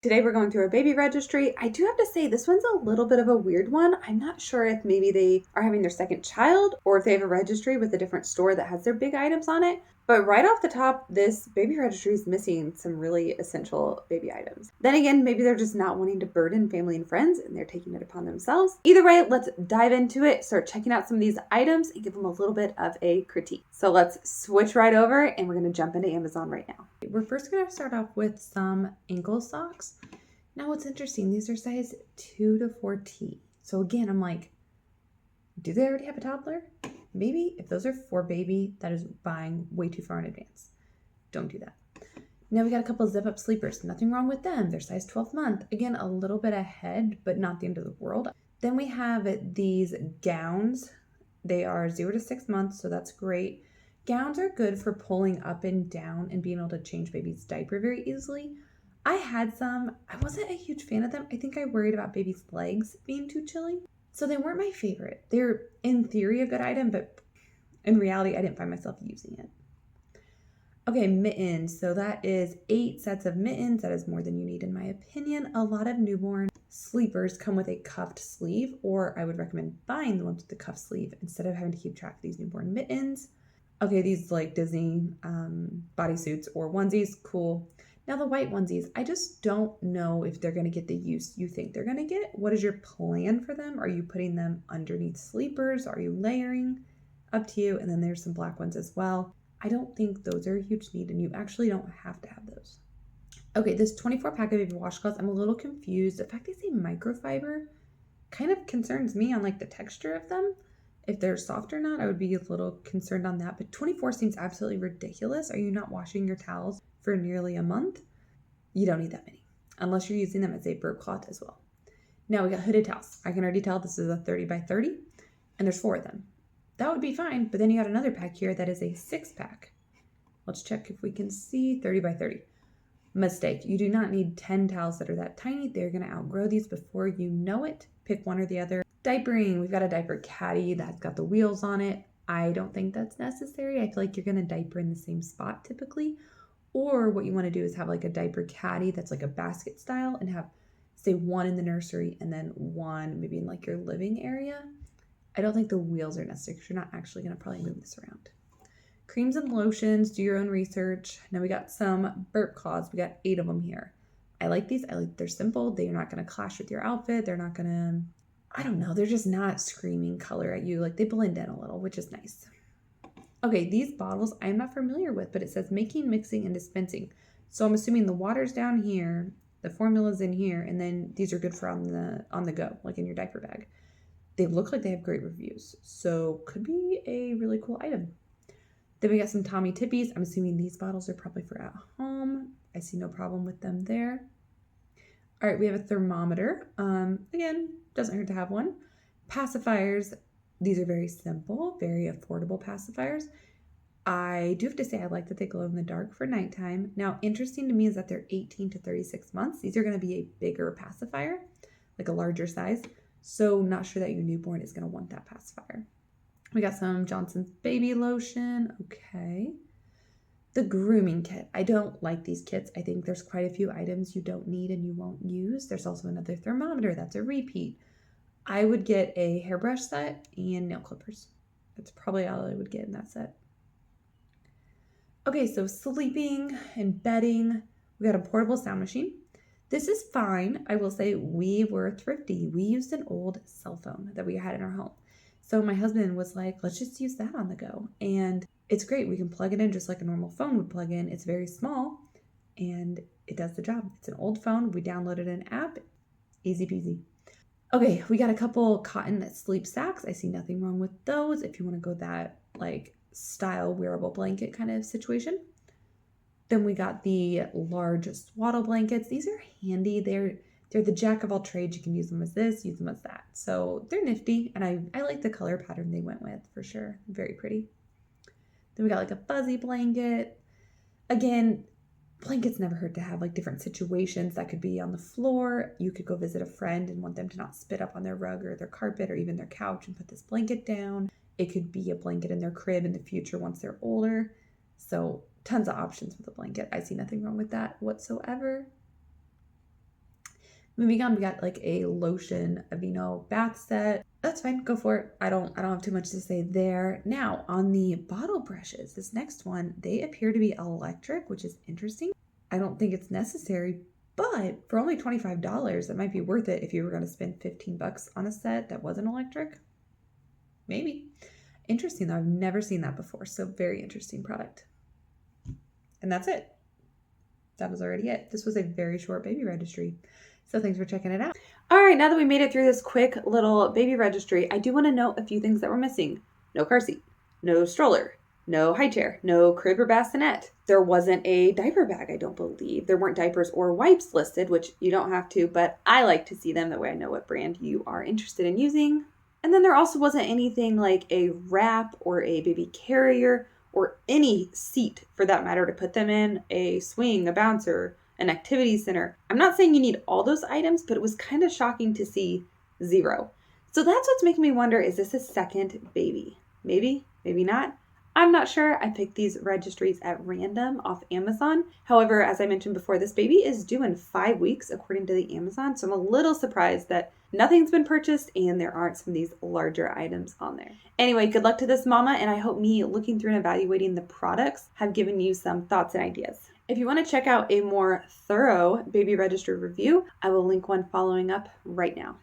Today we're going through a baby registry. I do have to say this one's a little bit of a weird one. I'm not sure if maybe they are having their second child or if they have a registry with a different store that has their big items on it. But right off the top, this baby registry is missing some really essential baby items. Then again, maybe they're just not wanting to burden family and friends and they're taking it upon themselves. Either way, let's dive into it, start checking out some of these items and give them a little bit of a critique. So let's switch right over and we're going to jump into Amazon right now. We're first going to start off with some ankle socks. Now what's interesting, these are size 2 to 4T. So again, I'm like, do they already have a toddler? Maybe if those are for baby, that is buying way too far in advance. Don't do that. Now we got a couple of zip up sleepers. Nothing wrong with them. They're size 12 month. Again, a little bit ahead, but not the end of the world. Then we have these gowns. They are 0 to 6 months, so that's great. Gowns are good for pulling up and down and being able to change baby's diaper very easily. I had some. I wasn't a huge fan of them. I think I worried about baby's legs being too chilly. So they weren't my favorite. They're in theory a good item, but in reality, I didn't find myself using it. Okay, mittens. So that is 8 sets of mittens. That is more than you need in my opinion. A lot of newborn sleepers come with a cuffed sleeve, or I would recommend buying the ones with the cuffed sleeve instead of having to keep track of these newborn mittens. Okay, these like Disney bodysuits or onesies, cool. Now the white onesies, I just don't know if they're going to get the use you think they're going to get. What is your plan for them? Are you putting them underneath sleepers? Are you layering? Up to you. And then there's some black ones as well. I don't think those are a huge need and you actually don't have to have those. Okay, this 24 pack of baby washcloths, I'm a little confused. The fact they say microfiber kind of concerns me on like the texture of them. If they're soft or not, I would be a little concerned on that. But 24 seems absolutely ridiculous. Are you not washing your towels for nearly a month? You don't need that many, unless you're using them as a burp cloth as well. Now we got hooded towels. I can already tell this is a 30 by 30, and there's 4 of them. That would be fine, but then you got another pack here that is a 6-pack. Let's check if we can see 30 by 30. Mistake. You do not need 10 towels that are that tiny. They're going to outgrow these before you know it. Pick one or the other. Diapering. We've got a diaper caddy that's got the wheels on it. I don't think that's necessary. I feel like you're going to diaper in the same spot typically. Or what you want to do is have like a diaper caddy that's like a basket style and have, say, one in the nursery and then one maybe in like your living area. I don't think the wheels are necessary because you're not actually going to probably move this around. Creams and lotions, do your own research. Now we got some burp cloths. We got 8 of them here. I like these. They're simple. They're not going to clash with your outfit. They're not going to, I don't know. They're just not screaming color at you. Like they blend in a little, which is nice. Okay, these bottles I'm not familiar with, but it says making, mixing, and dispensing. So I'm assuming the water's down here, the formula's in here, and then these are good for on the go, like in your diaper bag. They look like they have great reviews, so could be a really cool item. Then we got some Tommy Tippies. I'm assuming these bottles are probably for at home. I see no problem with them there. All right, we have a thermometer. Again, doesn't hurt to have one. Pacifiers. These are very simple, very affordable pacifiers. I do have to say I like that they glow in the dark for nighttime. Now, interesting to me is that they're 18 to 36 months. These are going to be a bigger pacifier, like a larger size. So not sure that your newborn is going to want that pacifier. We got some Johnson's baby lotion. Okay. The grooming kit. I don't like these kits. I think there's quite a few items you don't need and you won't use. There's also another thermometer. That's a repeat. I would get a hairbrush set and nail clippers. That's probably all I would get in that set. Okay, so sleeping and bedding. We got a portable sound machine. This is fine. I will say we were thrifty. We used an old cell phone that we had in our home. So my husband was like, let's just use that on the go. And it's great. We can plug it in just like a normal phone would plug in. It's very small and it does the job. It's an old phone. We downloaded an app. Easy peasy. Okay, we got a couple cotton sleep sacks. I see nothing wrong with those if you want to go that like style wearable blanket kind of situation. Then we got the large swaddle blankets. These are handy. They're the jack of all trades. You can use them as this, use them as that. So they're nifty, and I like the color pattern they went with for sure. Very pretty. Then we got like a fuzzy blanket. Again, blankets never hurt to have like different situations that could be on the floor. You could go visit a friend and want them to not spit up on their rug or their carpet or even their couch and put this blanket down. It could be a blanket in their crib in the future once they're older. So tons of options with a blanket. I see nothing wrong with that whatsoever. Moving on, we got like a lotion Aveeno bath set. That's fine, go for it. I don't have too much to say there. Now, on the bottle brushes, this next one, they appear to be electric, which is interesting. I don't think it's necessary, but for only $25, it might be worth it if you were going to spend $15 on a set that wasn't electric. Maybe. Interesting though, I've never seen that before, so very interesting product. And that's it. That was already it. This was a very short baby registry. So thanks for checking it out. All right, now that we made it through this quick little baby registry, I do want to note a few things that were missing. No car seat, no stroller, no high chair, no crib or bassinet. There wasn't a diaper bag, I don't believe. There weren't diapers or wipes listed, which you don't have to, but I like to see them. That way I know what brand you are interested in using. And then there also wasn't anything like a wrap or a baby carrier or any seat for that matter to put them in, a swing, a bouncer, an activity center. I'm not saying you need all those items, but it was kind of shocking to see 0. So that's what's making me wonder, is this a second baby? Maybe, maybe not. I'm not sure. I picked these registries at random off Amazon. However, as I mentioned before, this baby is due in 5 weeks according to the Amazon. So I'm a little surprised that nothing's been purchased and there aren't some of these larger items on there. Anyway, good luck to this mama, and I hope me looking through and evaluating the products have given you some thoughts and ideas. If you want to check out a more thorough baby registry review, I will link one following up right now.